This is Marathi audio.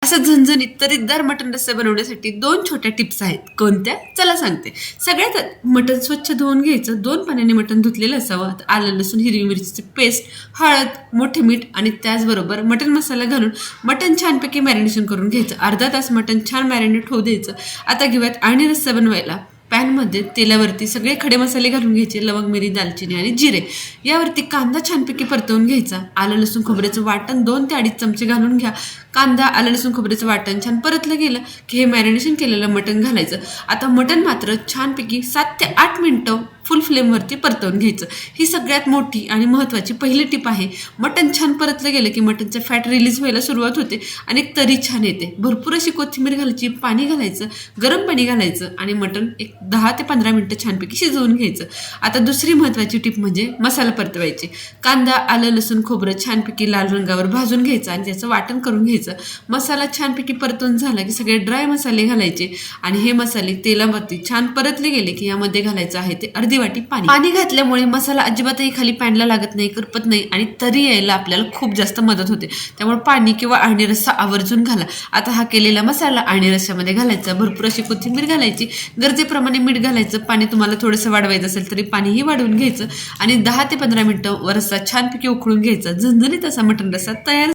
असा झणझणीत तर्रीदार मटण रस्सा बनवण्यासाठी 2 छोट्या टिप्स आहेत. कोणत्या? चला सांगते. सगळ्यात मटण स्वच्छ धुवून घ्यायचं. 2 पाण्याने मटण धुतलेलं असावं. आलं, लसूण, हिरवी मिरचीची पेस्ट, हळद, मोठे मीठ आणि त्याचबरोबर मटण मसाला घालून मटण छानपैकी मॅरिनेशन करून घ्यायचं. अर्धा तास मटण छान मॅरिनेट होऊ द्यायचं. आता घेऊयात आणि रस्सा बनवायला. पॅनमध्ये तेलावरती सगळे खडे मसाले घालून घ्यायचे. लवंग, मिरी, दालचिनी आणि जिरे. यावरती कांदा छानपैकी परतवून घ्यायचा. आलं, लसूण, खोबऱ्याचं वाटण 2 ते 2.5 चमचे घालून घ्या. कांदा, आलं, लसूण, खोबऱ्याचं वाटण छान परतलं गेलं की हे मॅरिनेशन केलेलं मटण घालायचं. आता मटण मात्र छानपैकी 7 ते 8 मिनटं फुल फ्लेमवरती परतवून घ्यायचं. ही सगळ्यात मोठी आणि महत्त्वाची पहिली टिप आहे. मटण छान परतलं गेलं की मटणचं फॅट रिलीज व्हायला सुरुवात होते आणि तरी छान येते. भरपूर अशी कोथिंबीर घालायची, पाणी घालायचं, गरम पाणी घालायचं आणि मटण एक 10 ते 15 मिनटं छानपैकी शिजवून घ्यायचं. आता दुसरी महत्त्वाची टिप म्हणजे मसाला परतवायची. कांदा, आलं, लसूण, खोबरं छानपैकी लाल रंगावर भाजून घ्यायचं आणि त्याचं वाटण करून घ्यायचं. मसाला छानपैकी परतून झाला की सगळे ड्राय मसाले घालायचे आणि हे मसाले तेलावरती छान परतले गेले की यामध्ये घालायचं आहे ते अर्धी वाटी पाणी. पाणी घातल्यामुळे मसाला अजिबातही खाली पॅनला लागत नाही, करपत नाही आणि तरी यायला आपल्याला खूप जास्त मदत होते. त्यामुळे पाणी किंवा अळणी रस्सा आवर्जून घाला. आता हा केलेला मसाला अळणी रस्स्यामध्ये घालायचा. भरपूर अशी कोथिंबीर घालायची. गरजेप्रमाणे मीठ घालायचं. पाणी तुम्हाला थोडंसं वाढवायचं असेल तरी पाणीही वाढवून घ्यायचं आणि 10 ते 15 मिनटं रस्सा छानपैकी उकळून घ्यायचा. झणझणीत असा मटण रस्सा तयार.